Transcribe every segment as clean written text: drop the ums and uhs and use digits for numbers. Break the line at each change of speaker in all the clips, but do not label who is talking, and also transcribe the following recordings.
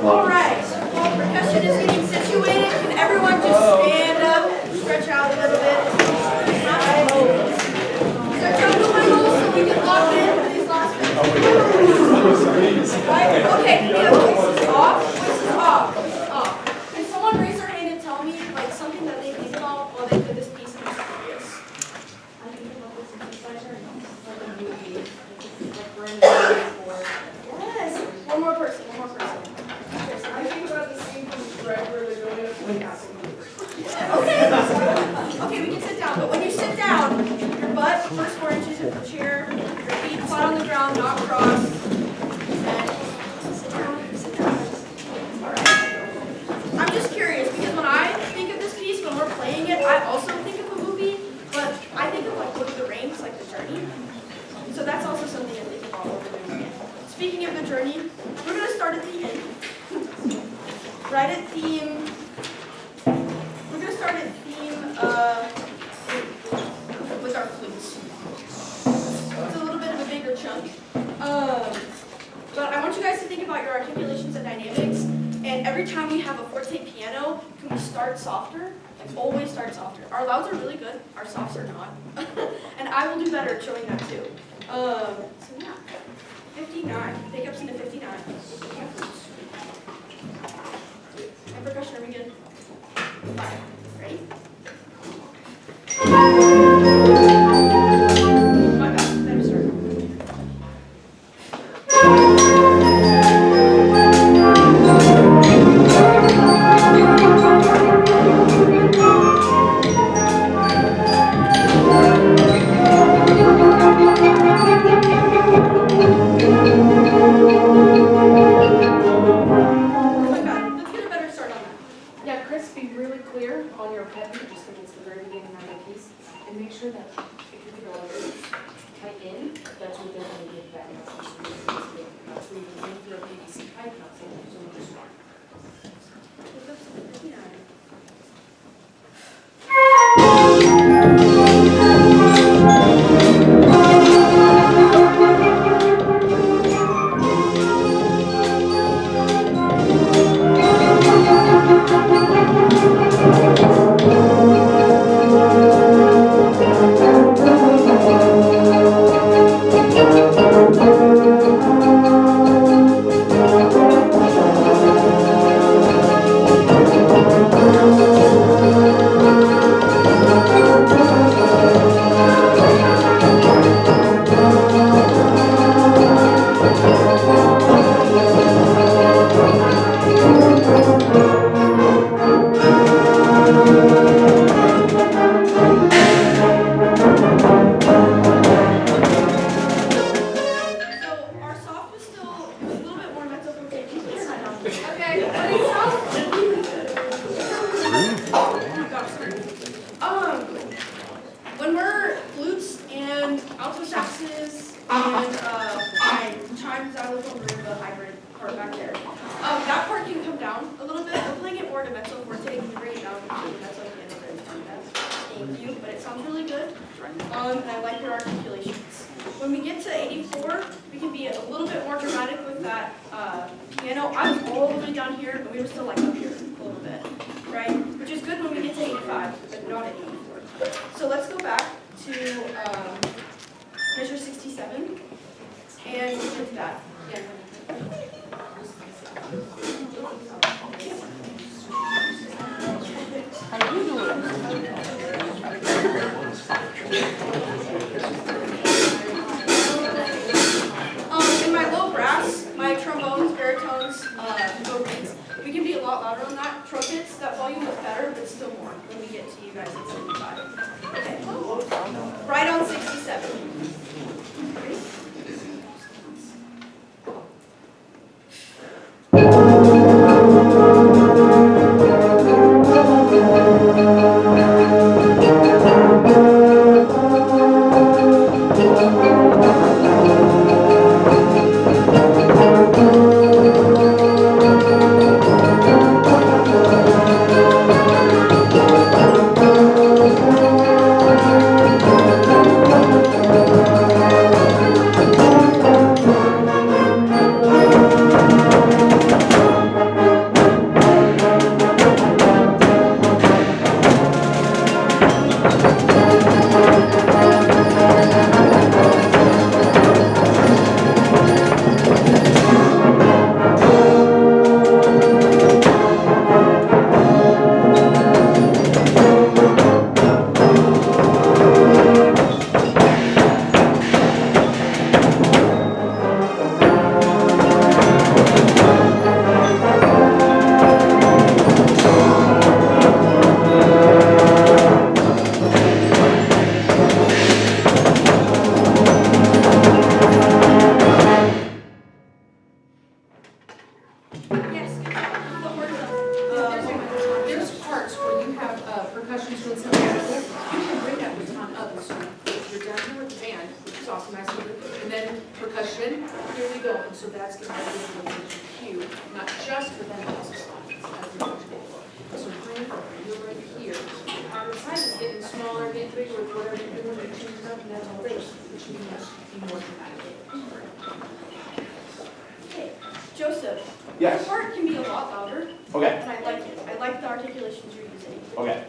All right. While percussion is getting situated, can everyone just stand up, stretch out a little bit? Stretch out a little so we can lock in for these last minutes. Right? Okay, yeah, voices off. Voices off. Voices off. Can someone raise their hand and tell me like something that they think about while they do this piece and it's serious?
I think about this synthesizer and like a movie, like
Yes. One more person.
I think about the scene from Shrek where they're going to play castle.
Okay. Okay, we can sit down. But when you sit down, your butt first 4 inches of the chair, your feet flat on the ground, not crossed. And sit down. All right. I'm just curious because when I think of this piece, when we're playing it, I also think of a movie, but I think of like Lord of the Rings, like the journey. So that's also something to think about when we're doing it. Speaking of the journey, we're going to start at the end. Right at theme. We're going to start at theme with our flutes. It's a little bit of a bigger chunk. But I want you guys to think about your articulations and dynamics. And every time we have a forte piano, can we start softer? Like always start softer. Our louds are really good. Our softs are not. And I will do better at showing that too. So yeah. 59. Pickups into 59. And percussion, are we good? 5. Ready? My bad. Better start. My bad. Let's get a better start on that.
Yeah, Chris, be really clear on your pen, just when it's the very beginning of the piece, and make sure that if you go like this, tight in, that's what they're going to get back. So you can in through a PVC pipe, not so much smart.
Pickups into 59. So our soft was still a little bit more mezzo forte. Okay, but it sounds really good. When we're flutes and alto saxes and my chime xylophone marimba hybrid part back there, that part can come down a little bit. We're playing it more to mezzo forte. Can you bring it down to mezzo piano? Thank you, but it sounds really good. And I like your articulations. When we get to 84, we can be a little bit more dramatic with that piano. I was all the way down here, but we were still like up here a little bit, right? Which is good when we get to 85, but not at 84. So let's go back to measure 67, and we'll get to that. Yeah.
How you doing?
In my low brass, my trombones, baritones, low reeds, we can be a lot louder on that. Trumpets, that volume is better, but still more when we get to you guys at 75. Okay. Right on 67. Ready?
instruments that we have, you can bring that baton up, so if you're down here with the band, which is awesome, nice, and then percussion, here we go, and so that's gonna be a cue, not just for them, but also as the so bring it over, you're right here. Our size is getting smaller, getting bigger, whatever you're doing, you're changing up, and that's all great. It should be more dramatic.
Okay, Joseph.
Yes.
Your part can be a lot louder,
Okay.
and I like it. I like the articulations you're using.
Okay.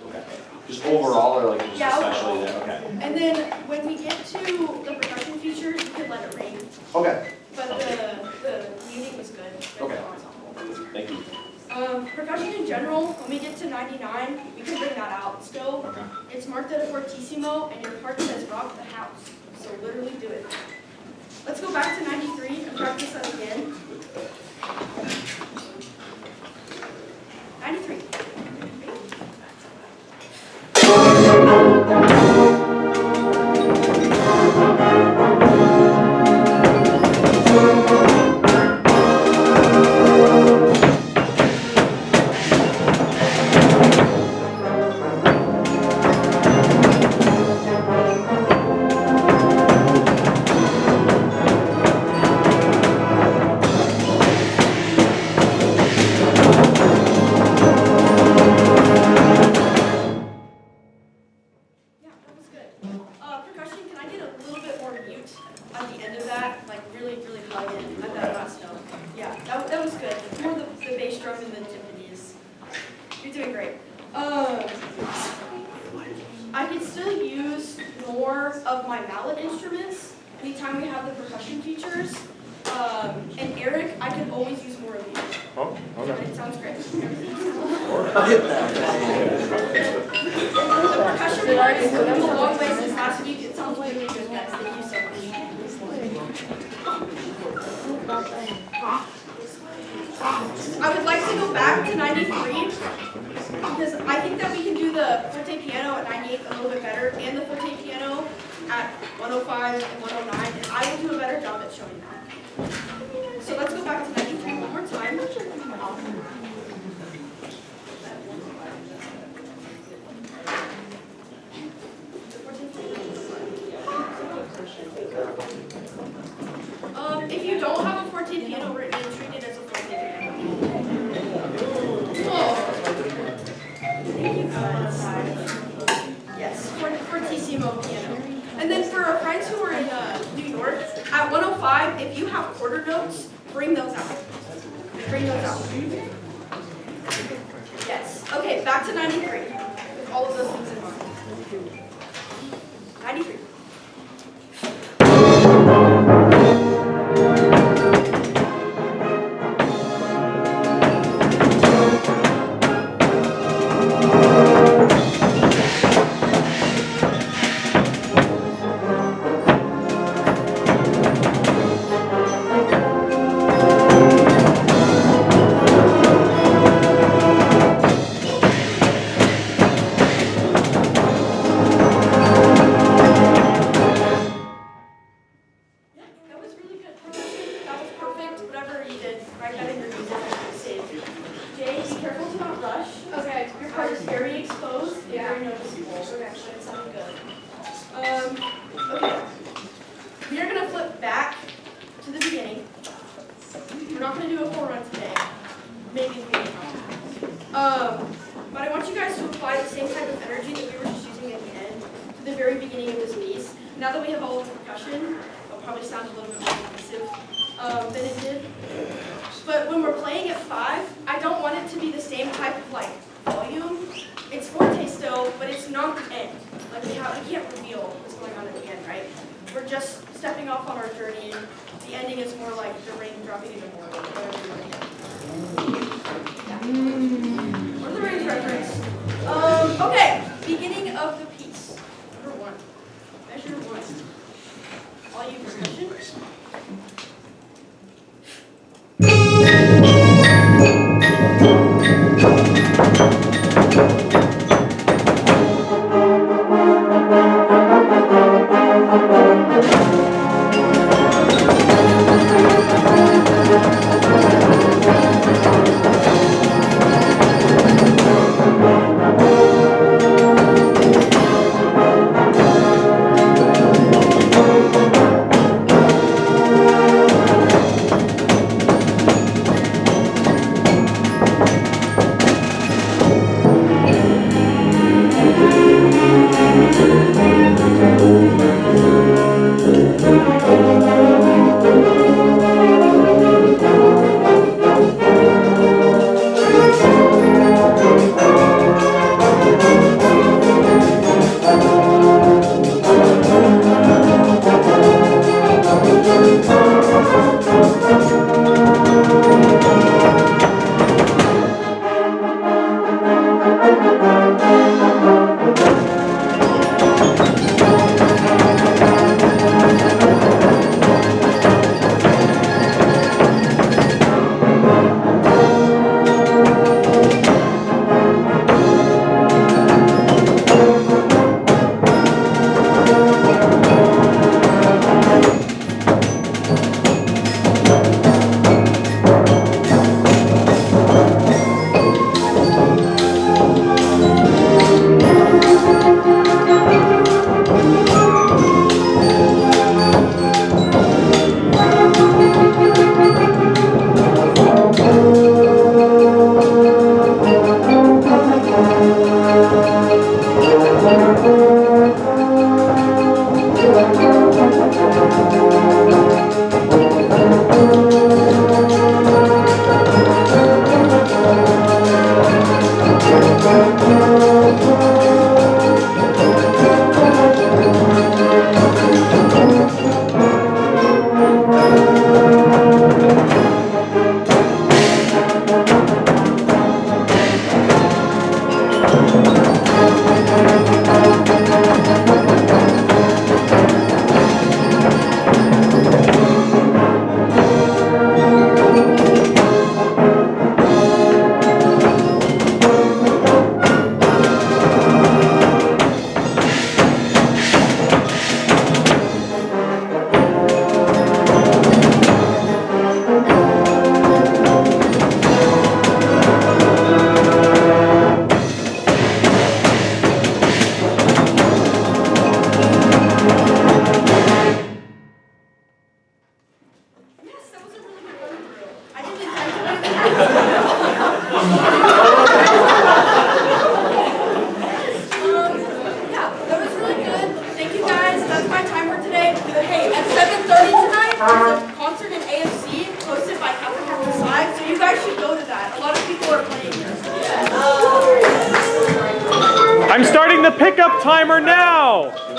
Okay. Just overall, or like just
Yeah,
especially
overall.
there? Okay.
And then when we get to the percussion features, you can let it ring.
Okay.
But the muting was good.
Okay. Thank you.
Percussion in general, when we get to 99, we can bring that out still.
Okay.
It's marked at a fortissimo, and your part says rock the house. So literally do it. Let's go back to 93 and practice that again. 93. Yeah, that was good. Percussion, can I get a little bit more mute at the end of that? Like really, really plug in at that last note. Yeah, that was good. More the bass drum and the timpanis. You're doing great. I could still use more of my mallet instruments anytime we have the percussion features. And Eric, I can always use more of you.
Oh, okay.
It sounds great. The percussion part is come a long way since last week. It sounds really good, guys. Thank you so much. I would like to go back to 93 because I think that we can do the forte piano at 98 a little bit better and the forte piano at 105 and 109, and I will do a better job at showing that. So let's go back to 93 one more time. If you don't have a forte piano written, treat it as a forte piano. Whoa. Thank you guys. Yes, fortissimo piano. And then for our friends who are in New York, at 105, if you have quarter notes, bring those out. Bring those out. Yes. Okay, back to 93. With all of those things in mind. 93. That was really good. That was perfect. Whatever you did, write that in your music. Save. Jay, be careful to not rush.
Okay.
Your part is very exposed and
Yeah.
very noticeable. Okay, it sounded good. Okay. We are gonna flip back to the beginning. We're not gonna do a full run today. Maybe the beginning. But I want you guys to apply the same type of energy that we were just using at the end to the very beginning of this piece. Now that we have all of the percussion, it'll probably sound a little bit more aggressive than it did. But when we're playing at 5, I don't want it to be the same type of like volume. It's forte still, but it's not the end. Like we can't reveal what's going on at the end, right? We're just stepping off on our journey, and the ending is more like the rain dropping even more. What are the rain's reference? Okay, beginning of the piece. Number 1. Measure 1. All you percussion.
timer now.